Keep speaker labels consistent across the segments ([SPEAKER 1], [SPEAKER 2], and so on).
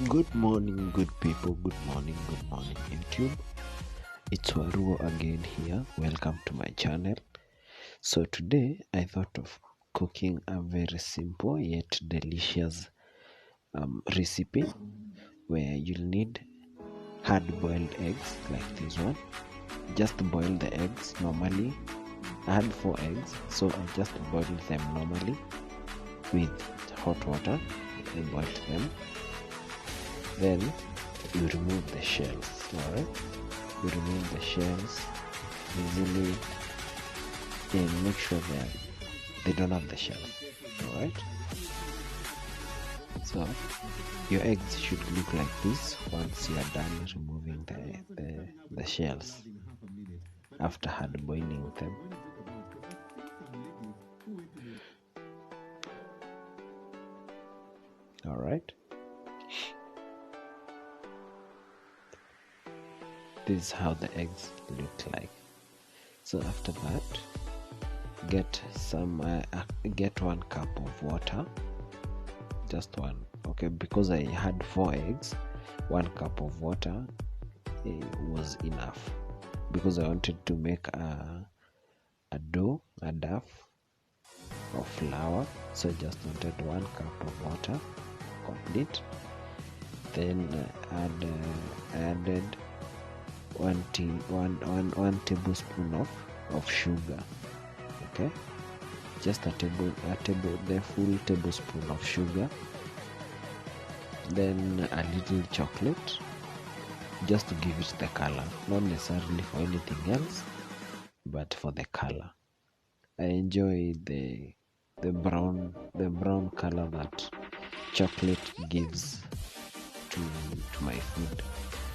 [SPEAKER 1] Good morning, good people. Good morning, YouTube. It's Waruo again here. Welcome to my channel. So today I thought of cooking a very simple yet delicious recipe where you'll need hard-boiled eggs like this one. Just boil the eggs normally. I had 4 eggs, so I just boiled them normally with hot water. I boiled them. Then you remove the shells. Alright, you remove the shells easily and make sure that they don't have the shells. Alright, so your eggs should look like this once you are done removing the shells after hard boiling them. Alright, this is how the eggs look like. So after that, get 1 cup of water, just one. Okay, because I had 4 eggs, 1 cup of water was enough, because I wanted to make a dough, a dough of flour. So I just wanted 1 cup of water complete. Then I added 1 tablespoon of sugar. Okay, just the full tablespoon of sugar. Then a little chocolate, just to give it the color, not necessarily for anything else, but for the color. I enjoy the brown color that chocolate gives to my food.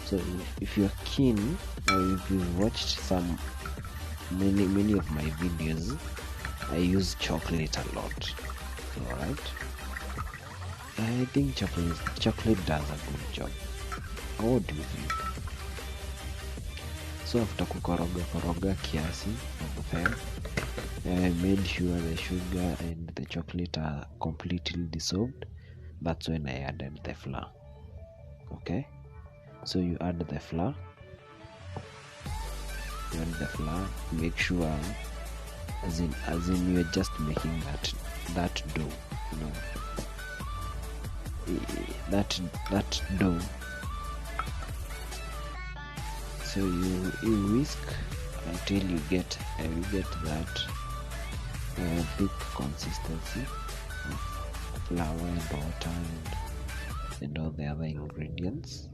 [SPEAKER 1] So if you're keen, or if you've watched many of my videos, I use chocolate a lot. Alright, I think chocolate does a good job. What do you think? So after kukoroga kiasi of them, I made sure the sugar and the chocolate are completely dissolved. That's when I added the flour. Okay, so you add the flour. Make sure, as in you're just making that dough, that dough. So you whisk until you get that thick consistency of flour and water and all the other ingredients.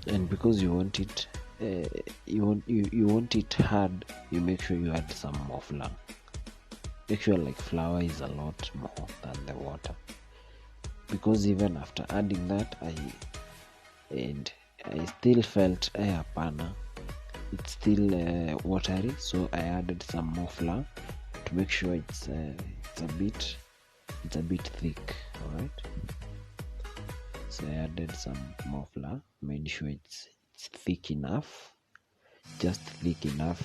[SPEAKER 1] And because you want it you want it hard, you make sure you add some more flour. Make sure like flour is a lot more than the water, because even after adding that I still felt it's still watery. So I added some more flour to make sure it's a bit thick. All right, so I added some more flour, made sure it's thick enough, just thick enough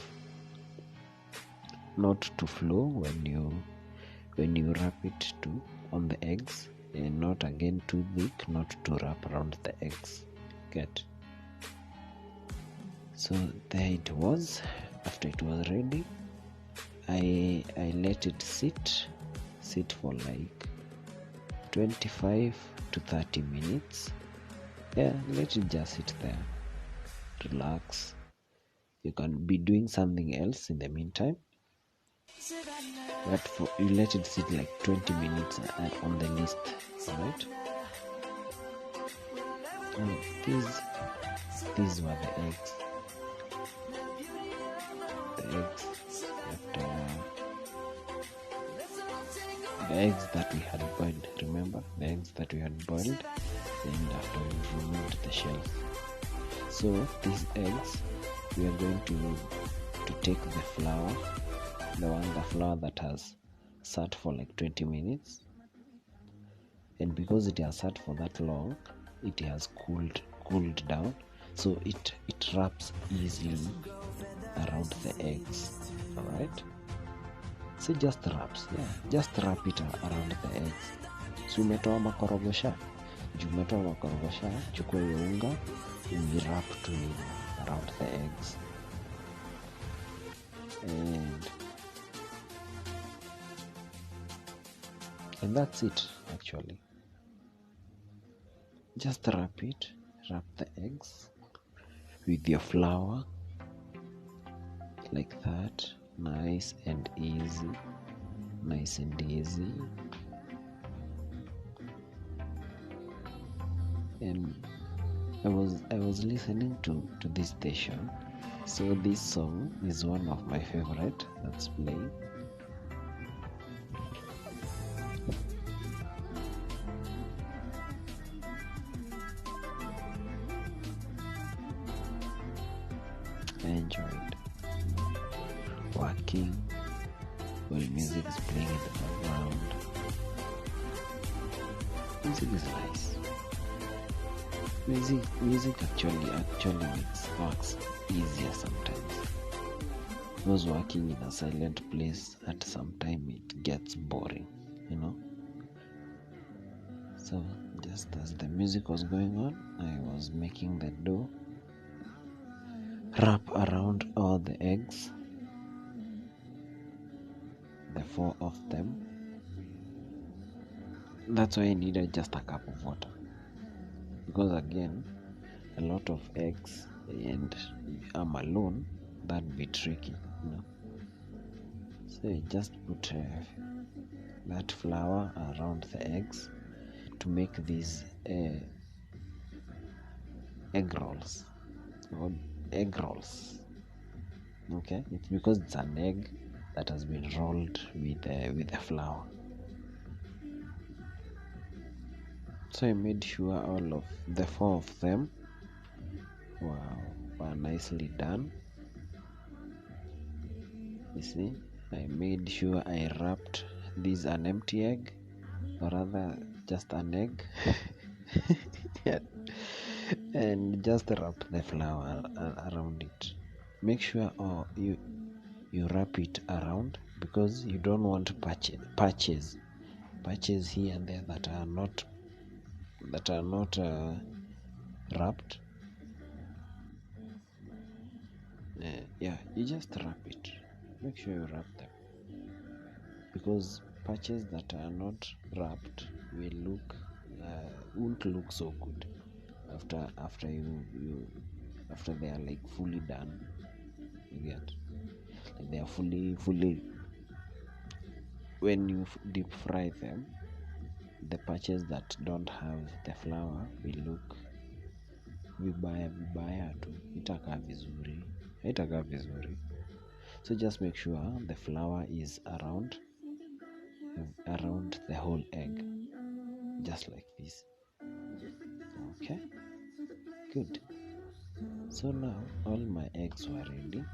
[SPEAKER 1] not to flow when you wrap it on the eggs, and not again too thick not to wrap around the eggs. Get? So there it was. After it was ready, I let it sit for like 25 to 30 minutes. Yeah, let it just sit there, relax. You can be doing something else in the meantime, but you let it sit like 20 minutes on the list. Alright, these were the eggs. After the eggs that we had boiled. Remember the eggs that we had boiled, and after we removed the shells. So these eggs, we are going to take the flour, the flour that has sat for like 20 minutes, and because it has sat for that long, it has cooled down, so it wraps easily around the eggs. All right, so just wrap it around the eggs. Si umetoa makorogosha, juu umetoa makorogosha, chukua hiyo unga wrap to around the eggs, and that's it. Actually, just wrap the eggs with your flour like that. Nice and easy. And I was listening to this station, so this song is one of my favorite that's playing. I enjoyed working while music is playing in the background. Music is nice. Music actually makes works easier sometimes. Because working in a silent place at some time it gets boring, So just as the music was going on, I was making the dough, wrap around all the eggs, the 4 of them. That's why I needed just a cup of water, because again, a lot of eggs and I'm alone, that'd be tricky, So I just put that flour around the eggs to make these Eggrolls. Okay, it's because it's an egg that has been rolled with the flour. So I made sure all of the 4 of them were nicely done. You see, I made sure I wrapped this an empty egg, or rather just an egg, and just wrap the flour around it. Make sure you wrap it around, because you don't want patches here and there that are not wrapped. You just wrap it. Make sure you wrap them, because patches that are not wrapped won't look so good after they are like fully done. You get, like they are fully when you deep fry them. The patches that don't have the flour will look vibaya tu, haitakaa vizuri. So just make sure the flour is around the whole egg, just like this. Okay, good. So now all my eggs were ready.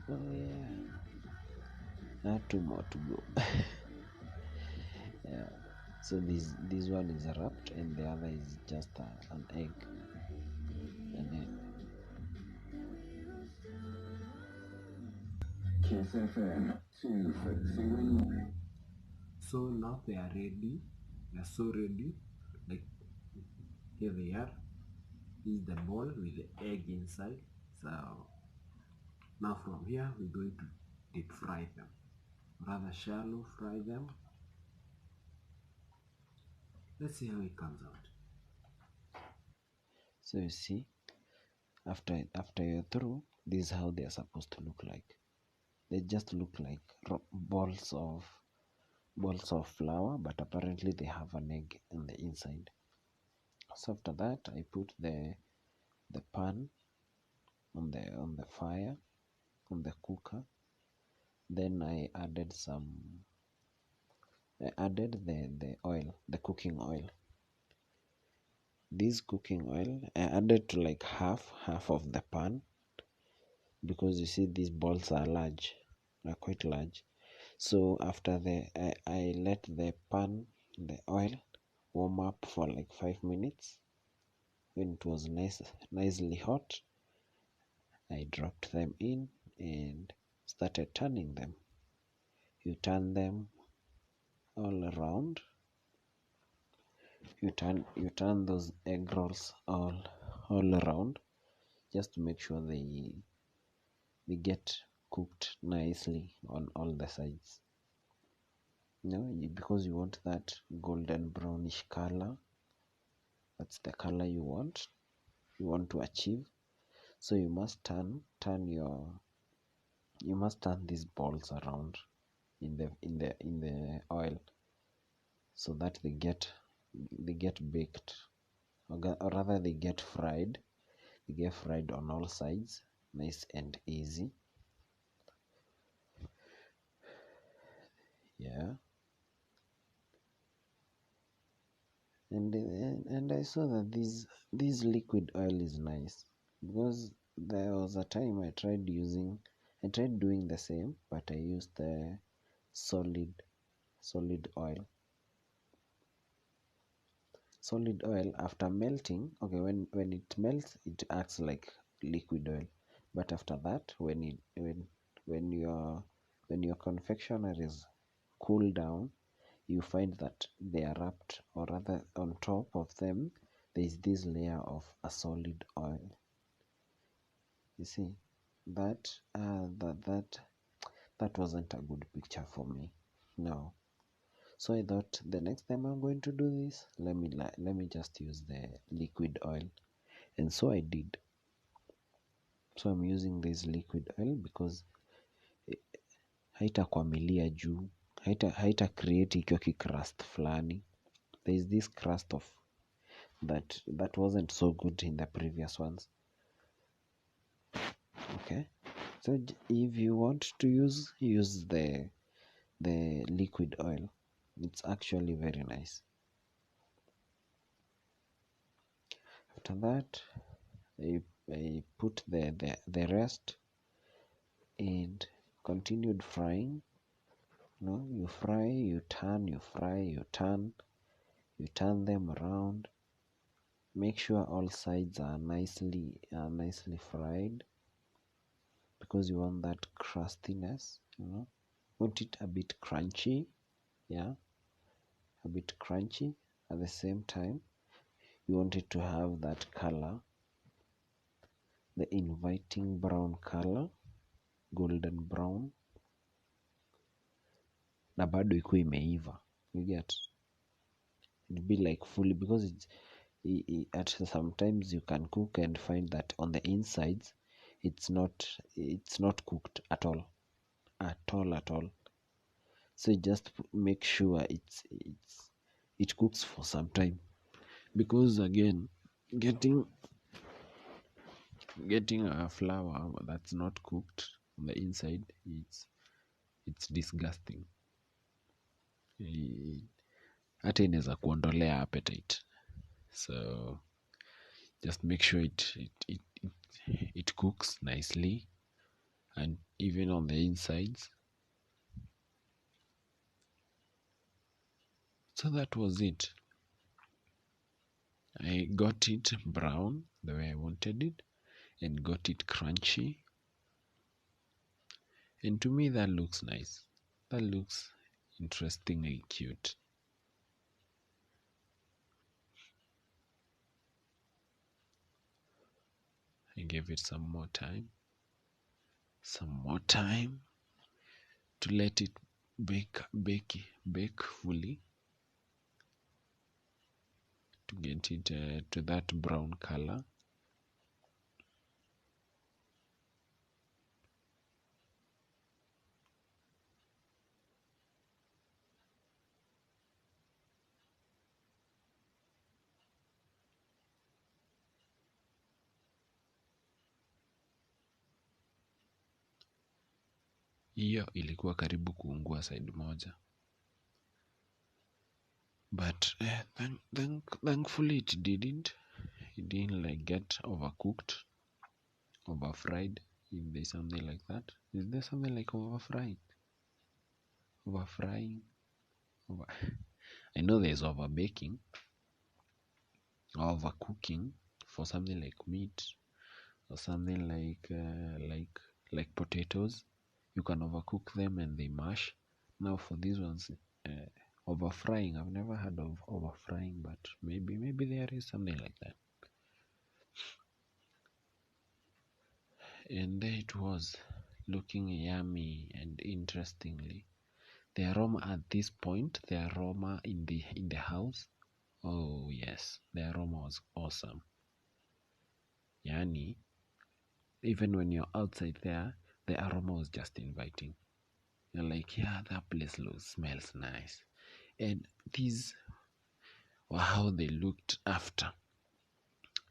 [SPEAKER 1] Oh yeah, now 2 more to go. Yeah, so this one is wrapped and the other is just an egg. And then so now they are ready. They're so ready. Like, here they are. This is the bowl with the egg inside. So now from here we're going to deep fry them. Rather shallow fry them. Let's see how it comes out. So you see, after you're through, this is how they are supposed to look like. They just look like balls of flour, but apparently they have an egg in the inside. So after that, I put the pan on the fire, on the cooker. Then I added the oil, the cooking oil. This cooking oil I added to like half of the pan, because you see these balls are quite large. So after I let the oil warm up for like 5 minutes. When it was nicely hot, I dropped them in and started turning them. You turn them all around. You turn those egg rolls all around, just to make sure they get cooked nicely on all the sides. Because you want that golden brownish color. That's the color you want to achieve. So you must turn these balls around in the oil, so that they get baked, or rather they get fried. They get fried on all sides, nice and easy. Yeah. And I saw that this liquid oil is nice, because there was a time I tried doing the same, but I used the solid oil. Solid oil, after melting, okay, when it melts, it acts like liquid oil. But after that, when your confectionaries cool down, you find that they are wrapped, or rather on top of them there is this layer of a solid oil. You see, that wasn't a good picture for me. No. So I thought, the next time I'm going to do this, let me just use the liquid oil. And so I did. So I'm using this liquid oil because haitakwamilia juu, haita create hicho crust fulani. There is this crust of that wasn't so good in the previous ones. Okay, so if you want to use the liquid oil, it's actually very nice. After that, I put the rest and continued frying. You fry, you turn, you fry, you turn them around. Make sure all sides are nicely fried, because you want that crustiness. Want it a bit crunchy. Yeah, a bit crunchy. At the same time, you want it to have that color, the inviting brown color, golden brown, na bado ikuwe imeiva. You get, it'd be like fully, because at sometimes you can cook and find that on the insides it's not cooked at all, at all. So you just make sure it cooks for some time, because again, getting a flour that's not cooked on the inside, it's disgusting. Hata inaweza kuondolea appetite. So just make sure it cooks nicely, and even on the insides. So that was it. I got it brown the way I wanted it, and got it crunchy. And to me, that looks nice. That looks interestingly cute. I gave it some more time to let it bake fully, to get it to that brown color. Hiyo ilikuwa karibu kuungua side moja, but thankfully it didn't like get overcooked, overfried, if there's something like that. Is there something like overfrying? I know there's overbaking, overcooking for something like meat or something like potatoes. You can overcook them and they mash. Now for these ones, over frying, I've never heard of over frying, but maybe there is something like that. And there it was, looking yummy. And interestingly, the aroma at this point, the aroma in the house, oh yes, the aroma was awesome. Yani, even when you're outside there, the aroma was just inviting. You're like, yeah, that place smells nice. And these were how they looked after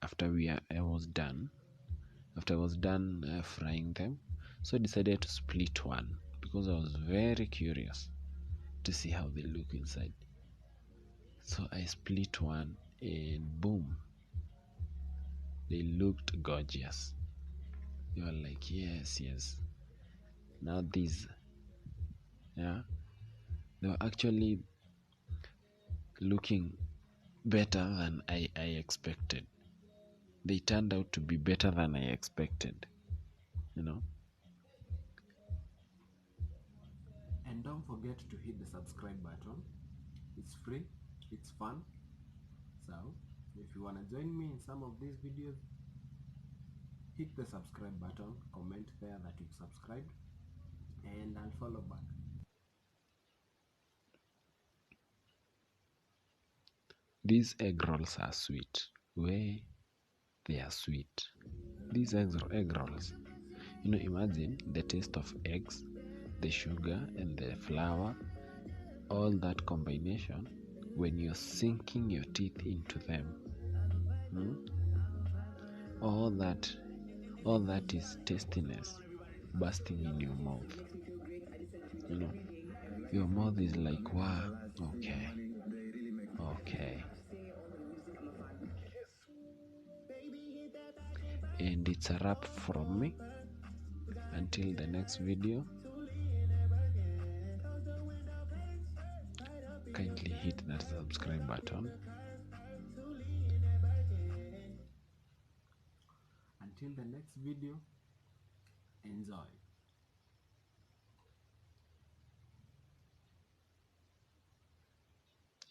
[SPEAKER 1] I was done. After I was done frying them, so I decided to split one because I was very curious to see how they look inside. So I split one, and boom, they looked gorgeous. You were like, yes, yes. Now these, yeah, they were actually looking better than I expected. They turned out to be better than I expected, you know. And don't forget to hit the subscribe button. It's free, it's fun. So if you want to join me in some of these videos, hit the subscribe button, comment there that you've subscribed, and I'll follow back. These egg rolls are sweet. Way they are sweet. These egg rolls. Imagine the taste of eggs, the sugar, and the flour, all that combination when you're sinking your teeth into them. All that is tastiness bursting in your mouth. Your mouth is like, wow, okay, okay. And it's a wrap from me. Until the next video, kindly hit that subscribe button. Until the next video, enjoy.